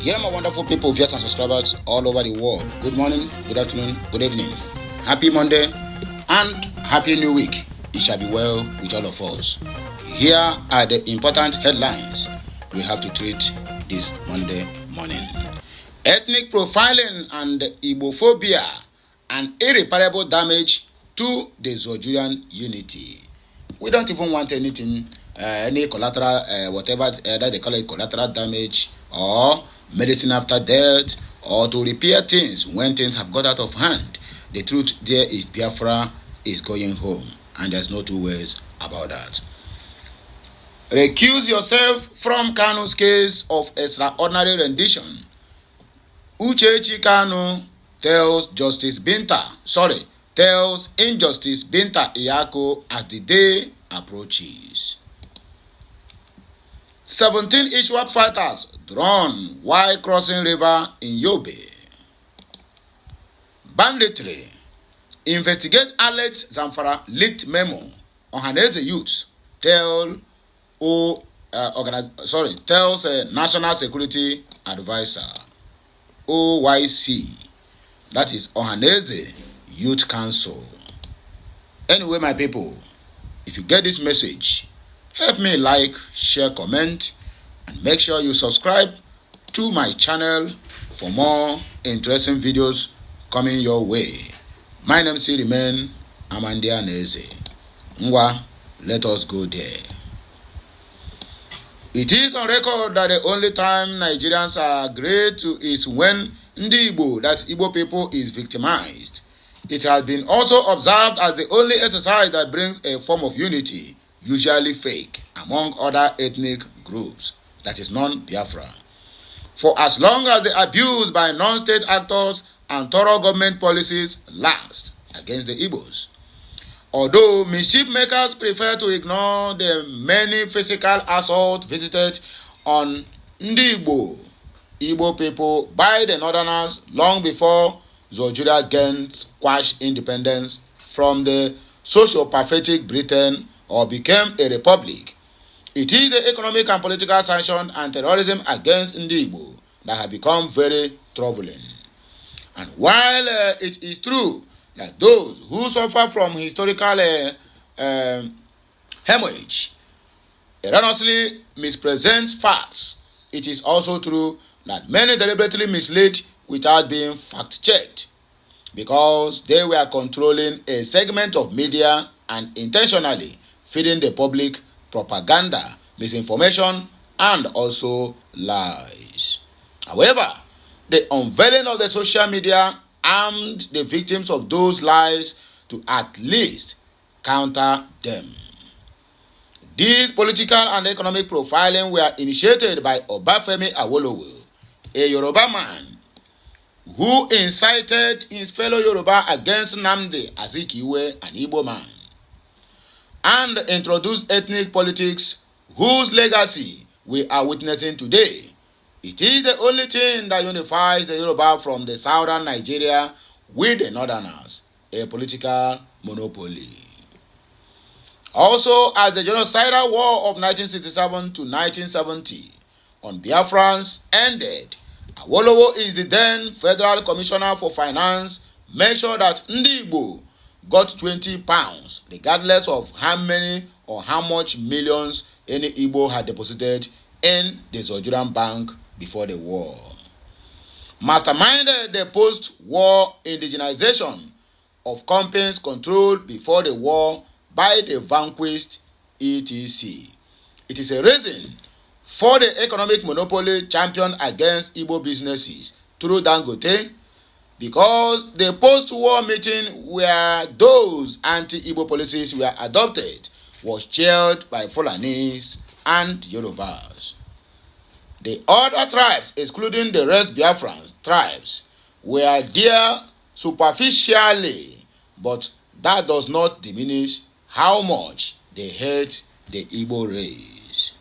Yeah, my wonderful people, viewers and subscribers all over the world. Good morning, good afternoon, good evening. Happy Monday and happy new week. It shall be well with all of us. Here are the important headlines we have to treat this Monday morning. Ethnic profiling and Igbophobia, an irreparable damage to the Zojurian unity. We don't even want anything, any collateral, whatever that they call it, collateral damage or medicine after death, or to repair things when things have got out of hand. The truth there is Biafra is going home, and there's no two ways about that. Recuse yourself from Kanu's case of extraordinary rendition. Uchechi Kanu tells Injustice Binta Iyako as the day approaches. 17 ISWAP fighters drawn while crossing river in Yobe. Banditry. Investigate Alex Zamfara leaked memo. Ohaneze youths tells National Security Advisor OYC. That is Ohaneze Youth Council. Anyway, my people, if you get this message, help me like, share, comment, and make sure you subscribe to my channel for more interesting videos coming your way. My name still remains Nnamdi Kanu. Ngwa, let us go there. It is on record that the only time Nigerians are great is when Ndi Igbo, that Igbo people, is victimized. It has been also observed as the only exercise that brings a form of unity, usually fake, among other ethnic groups, that is non-Biafra. For as long as the abuse by non-state actors and thorough government policies last against the Igbos. Although mischief makers prefer to ignore the many physical assaults visited on Ndi Igbo people by the Northerners long before Zojuria gained quash independence from the socio-pathetic Britain or became a republic, it is the economic and political sanctions and terrorism against Ndi Igbo that have become very troubling. And while it is true that those who suffer from historical hemorrhage erroneously mispresent facts, it is also true that many deliberately mislead without being fact-checked because they were controlling a segment of media and intentionally feeding the public propaganda, misinformation, and also lies. However, the unveiling of the social media armed the victims of those lies to at least counter them. These political and economic profiling were initiated by Obafemi Awolowo, a Yoruba man who incited his fellow Yoruba against Nnamdi Azikiwe, an Igbo man, and introduced ethnic politics whose legacy we are witnessing today. It is the only thing that unifies the Yoruba from the southern Nigeria with the northerners, a political monopoly. Also, as the genocidal war of 1967 to 1970 on Biafrans ended, Awolowo is the then Federal Commissioner for Finance, made sure that Ndi Igbo got 20 pounds, regardless of how many or how much millions any Igbo had deposited in the Zojurian Bank before the war. Masterminded the post-war indigenization of companies controlled before the war by the vanquished etc. It is a reason for the economic monopoly championed against Igbo businesses through Dangote, because the post-war meeting where those anti-Igbo policies were adopted was chaired by Fulanis and Yorubas. The other tribes, excluding the rest Biafrans tribes, were there superficially, but that does not diminish how much they hate the Igbo race.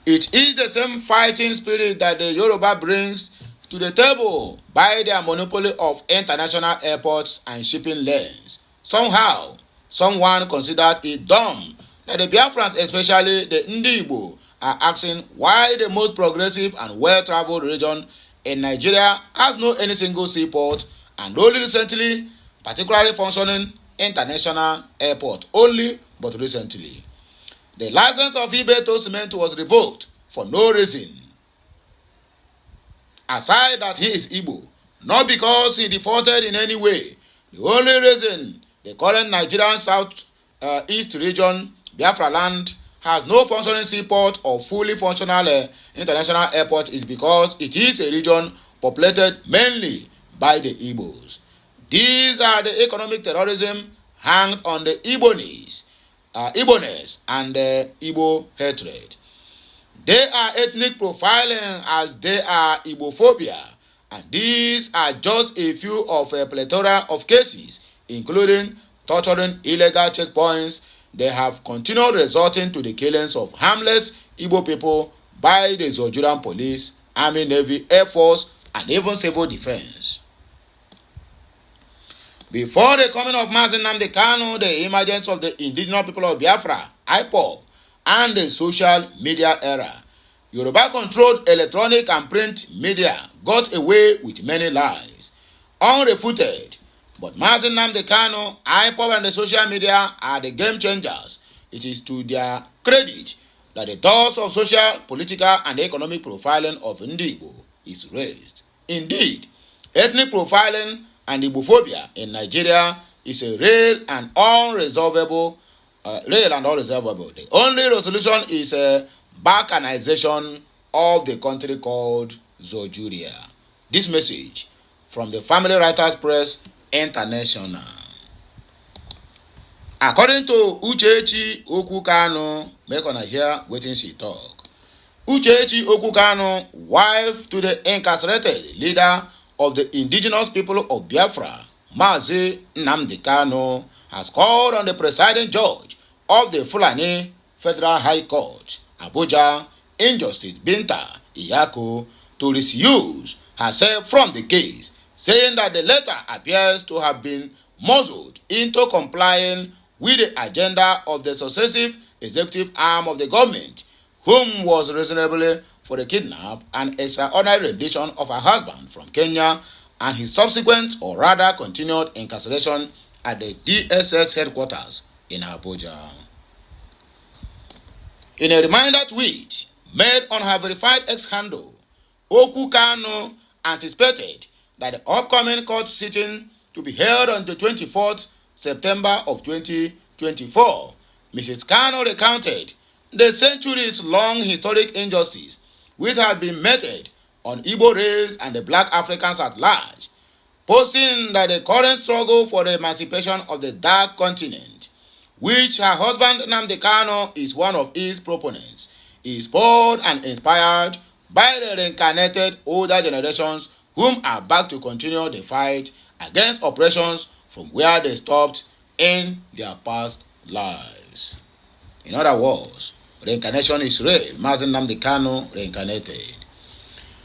It is the same fighting spirit that the Yoruba brings to the table by their monopoly of international airports and shipping lanes. Somehow, someone considered it dumb that the Biafrans, especially the Ndi Igbo, are asking why the most progressive and well-traveled region in Nigeria has no any single seaport and only recently particularly functioning international airport only but recently. The license of Ibeto Cement was revoked for no reason. Aside that he is Igbo, not because he defaulted in any way. The only reason the current Nigerian South East region, Biafra land, has no functioning seaport or fully functional international airport is because it is a region populated mainly by the Igbos. These are the economic terrorism hanged on the Ibonese, Ibonese and Igbo hatred. They are ethnic profiling as they are Igbophobia, and these are just a few of a plethora of cases, including torturing illegal checkpoints. They have continued resorting to the killings of harmless Igbo people by the Zojuran police, army, navy, air force, and even civil defense. Before the coming of Nnamdi Kanu, the emergence of the indigenous people of Biafra, IPOB, and the social media era, Yoruba-controlled electronic and print media got away with many lies, unrefuted. But Nnamdi Kanu, IPOB, and the social media are the game changers. It is to their credit that the doors of social, political, and economic profiling of Ndigbo is raised. Indeed, ethnic profiling and Igbophobia in Nigeria is a real and unresolvable. The only resolution is a balkanization of the country called Zojuria. This message from the Family Writers Press International. According to Uchechi Okwu Kanu, make una hear wetin she talk. Uchechi Okwu Kanu, wife to the incarcerated leader of the indigenous people of Biafra, Mazi Nnamdi Kanu, has called on the presiding judge of the Fulani Federal High Court, Abuja, Injustice Binta Iyako, to recuse herself from the case, saying that the letter appears to have been muzzled into complying with the agenda of the successive executive arm of the government, whom was reasonably for the kidnap and extraordinary rendition of her husband from Kenya and his subsequent or rather continued incarceration at the DSS headquarters in Abuja. In a reminder tweet made on her verified X handle, Okwu Kanu anticipated that the upcoming court sitting to be held on the 24th September of 2024, Mrs. Kanu recounted the centuries-long historic injustice which had been meted on Igbo race and the black Africans at large, posting that the current struggle for the emancipation of the dark continent, which her husband Nnamdi Kanu is one of its proponents, is spurred and inspired by the reincarnated older generations whom are back to continue the fight against oppressions from where they stopped in their past lives. In other words, reincarnation is real. Mazi Nnamdi Kanu reincarnated.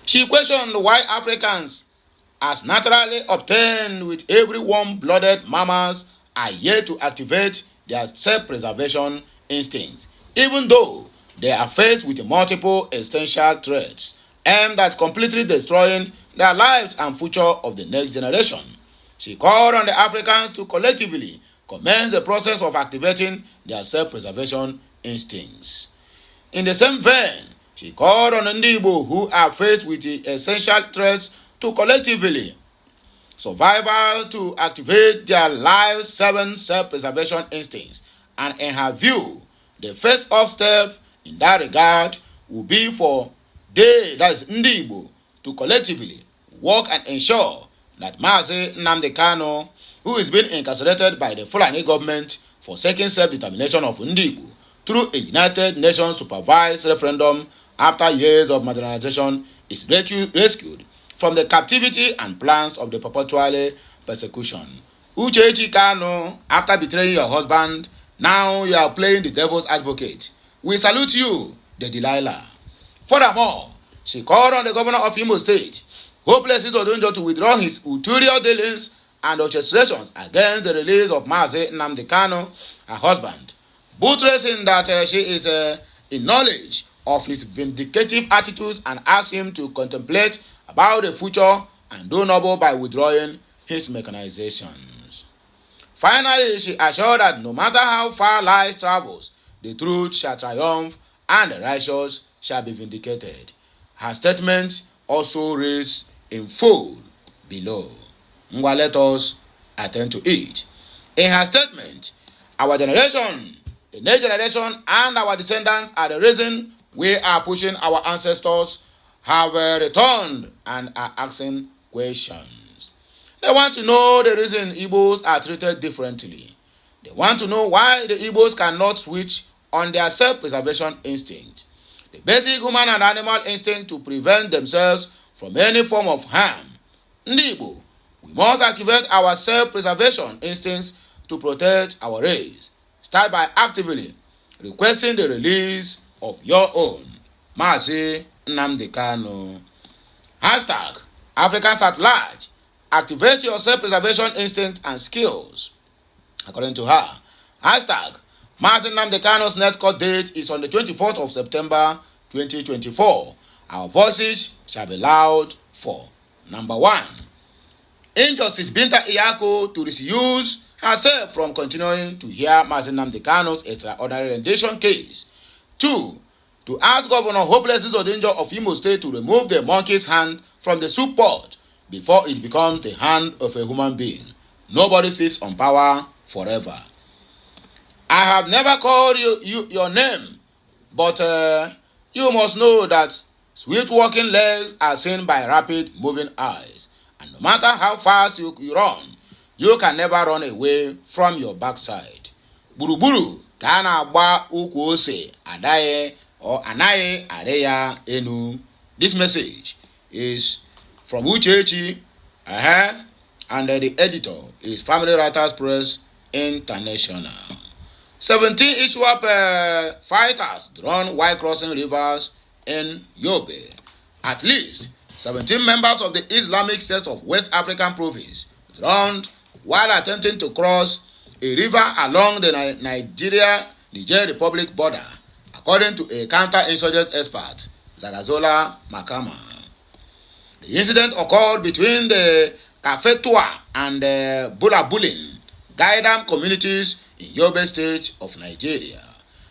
She questioned why Africans, as naturally obtained with every warm-blooded mammals, are yet to activate their self-preservation instincts, even though they are faced with multiple essential threats aimed at completely destroying their lives and future of the next generation. She called on the Africans to collectively commence the process of activating their self-preservation instincts. In the same vein, she called on Ndigbo who are faced with the essential threats to collectively survival to activate their life-saving self-preservation instincts, and in her view, the first step in that regard will be for they, that is Ndigbo, to collectively work and ensure that Mazi Nnamdi Kanu, who is being incarcerated by the Fulani government for seeking self-determination of Ndigbo through a United Nations supervised referendum after years of marginalization, is rescued from the captivity and plans of the perpetual persecution. Uchechi Kanu, after betraying your husband, now you are playing the devil's advocate. We salute you, the Delilah. Furthermore, she called on the governor of Imo State, Hopeless Odonjo, to withdraw his ulterior dealings and orchestrations against the release of Mazi Nnamdi Kanu, her husband, buttressing that she is in knowledge of his vindicative attitudes and asked him to contemplate about the future and do noble by withdrawing his mechanizations. Finally, she assured that no matter how far lies travels, the truth shall triumph and the righteous shall be vindicated. Her statement also reads in full below. Let us attend to it. In her statement, our generation, the next generation, and our descendants are the reason we are pushing our ancestors have returned and are asking questions. They want to know the reason Igbos are treated differently. They want to know why the Igbos cannot switch on their self-preservation instinct, the basic human and animal instinct to prevent themselves from any form of harm. Igbo, we must activate our self-preservation instincts to protect our race. Start by actively requesting the release of your own Mazi Nnamdi Kanu. Hashtag Africans at large. Activate your self-preservation instinct and skills. According to her, hashtag Mazi Nnamdi Kanu's next court date is on the 24th of September 2024. Our voices shall be loud for number 1. Injustice Binta Iyako to disuse herself from continuing to hear Mazi Nnamdi Kanu's extraordinary rendition case. 2. To ask Governor Hopeless Odinjo of Imo State to remove the monkey's hand from the soup pot before it becomes the hand of a human being. Nobody sits on power forever. I have never called you your name, but you must know that swift walking legs are seen by rapid moving eyes. And no matter how fast you run, you can never run away from your backside. Buruburu kana agba ukwu ose adaye or anaye areya enu. This message is from Uchechi, and the editor is Family Writers Press International. 17 ISWAP fighters drawn while crossing rivers in Yobe. At least 17 members of the Islamic States of West African Province drowned while attempting to cross a river along the Niger Republic border, according to a counter-insurgent expert, Zagazola Makama. The incident occurred between the Kafetua and Bulabulin Gaidam communities in Yobe State of Nigeria.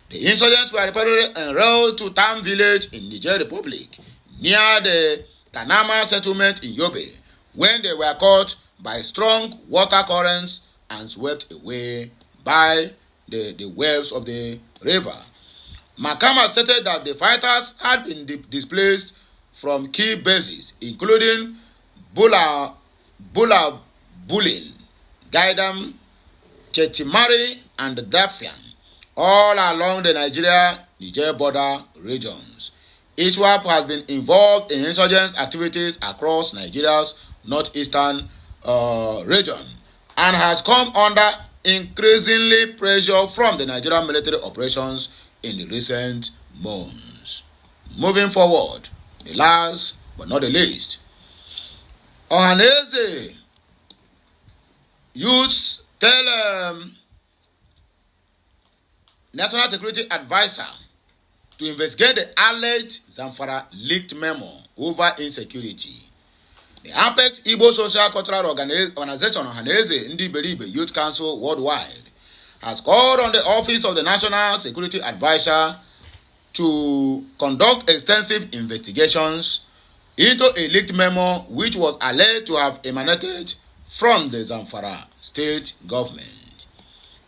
The insurgents were reportedly enrolled to Tam village in Niger Republic near the Kanama settlement in Yobe when they were caught by strong water currents and swept away by the waves of the river. Makama stated that the fighters had been displaced from key bases including Bulabulin, Gaidam, Chetimari, and Dafian, all along the Niger border regions. ISWAP has been involved in insurgent activities across Nigeria's northeastern region and has come under increasingly pressure from the Nigerian military operations in the recent months. Moving forward, the last but not the least, Ohaneze youths tell National Security Advisor to investigate the alleged Zamfara leaked memo over insecurity. The Apex Igbo Social Cultural Organization Ohaneze Ndi Beribe Youth Council Worldwide has called on the Office of the National Security Advisor to conduct extensive investigations into a leaked memo which was alleged to have emanated from the Zamfara state government.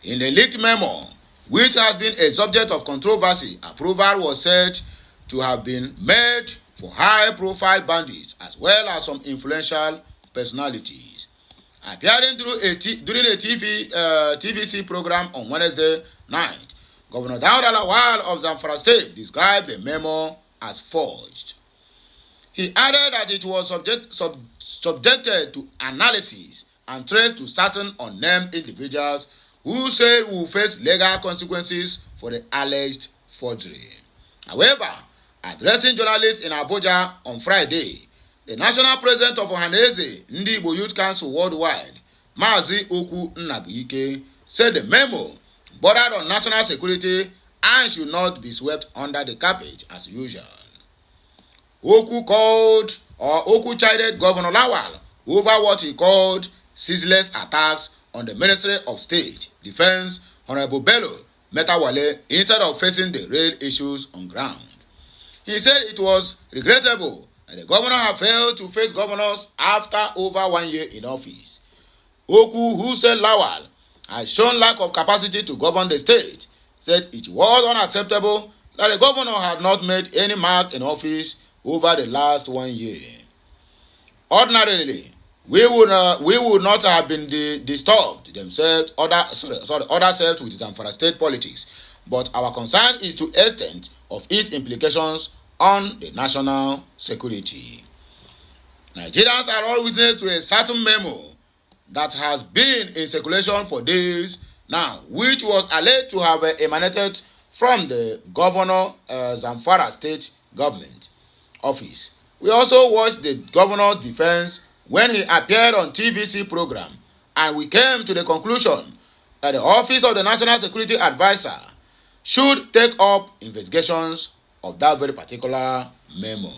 In the leaked memo, which has been a subject of controversy, approval was said to have been made for high-profile bandits as well as some influential personalities. Appearing during a TVC program on Wednesday night, Governor Dauda Lawal of Zamfara State described the memo as forged. He added that it was subjected to analysis and traced to certain unnamed individuals who said will face legal consequences for the alleged forgery. However, addressing journalists in Abuja on Friday, the national president of Ohaneze Ndi Igbo Youth Council Worldwide, Mazi Okwu Nnabike, said the memo bordered on national security and should not be swept under the carpet as usual. Okwu chided Governor Lawal over what he called ceaseless attacks on the Ministry of State, Defense, Honorable Bello Metawale, instead of facing the real issues on ground. He said it was regrettable that the governor had failed to face governors after over 1 year in office. Okwu, who said Lawal had shown lack of capacity to govern the state, said it was unacceptable that the governor had not made any mark in office over the last 1 year. Ordinarily, we would not have been disturbed themselves, ourselves with Zamfara state politics, but our concern is to the extent of its implications on the national security. Nigerians are all witness to a certain memo that has been in circulation for days now, which was alleged to have emanated from the governor Zamfara state government office. We also watched the governor's defense when he appeared on TVC program, and we came to the conclusion that the office of the National Security Advisor should take up investigations of that very particular memo.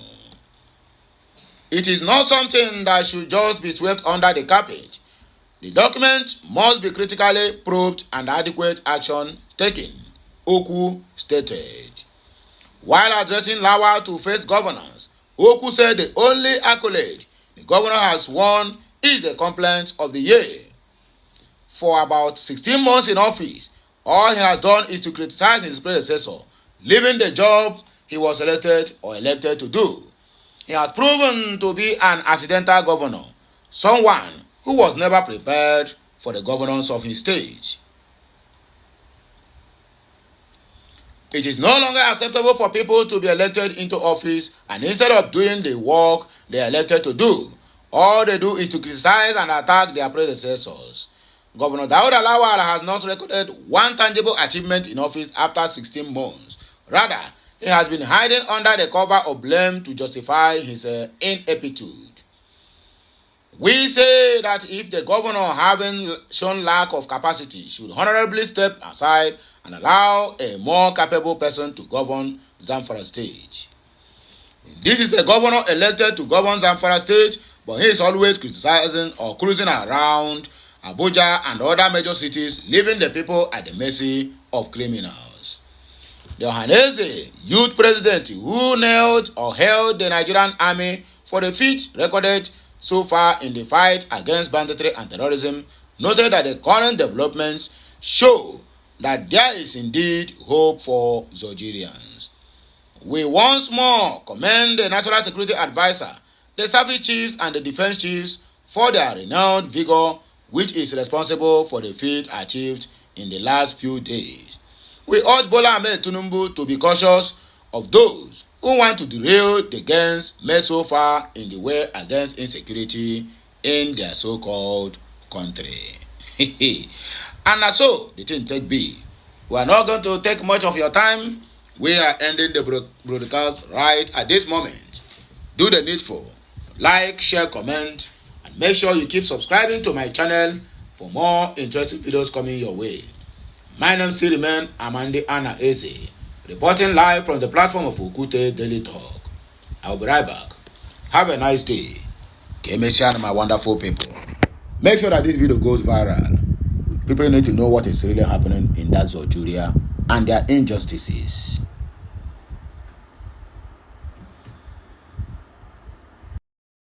It is not something that should just be swept under the carpet. The document must be critically probed and adequate action taken, Okwu stated. While addressing Lawal to face governors, Okwu said the only accolade the governor has won is the complaint of the year. For about 16 months in office, all he has done is to criticize his predecessor, leaving the job he was elected to do. He has proven to be an accidental governor, someone who was never prepared for the governance of his state. It is no longer acceptable for people to be elected into office and instead of doing the work they are elected to do, all they do is to criticize and attack their predecessors. Governor Dauda Lawal has not recorded one tangible achievement in office after 16 months. Rather, he has been hiding under the cover of blame to justify his ineptitude. We say that if the governor, having shown lack of capacity, should honorably step aside and allow a more capable person to govern Zamfara State. This is a governor elected to govern Zamfara State, but he is always criticizing or cruising around Abuja and other major cities, leaving the people at the mercy of criminals. The Ohanese youth president who held the Nigerian army for the feat recorded so far in the fight against banditry and terrorism noted that the current developments show that there is indeed hope for Nigerians. We once more commend the National Security Advisor, the service chiefs and the defense chiefs for their renowned vigor, which is responsible for the feat achieved in the last few days. We urge Bola Ahmed Tinubu to be cautious of those who want to derail the gains made so far in the way against insecurity in their so-called country. And so, the thing take be. We are not going to take much of your time. We are ending the broadcast right at this moment. Do the needful. Like, share, comment, and make sure you keep subscribing to my channel for more interesting videos coming your way. My name still remains Nnamdi Kanu, reporting live from the platform of Okute Daily Talk. I'll be right back. Have a nice day. Kemesia, my wonderful people. Make sure that this video goes viral. People need to know what is really happening in that Nigeria and their injustices.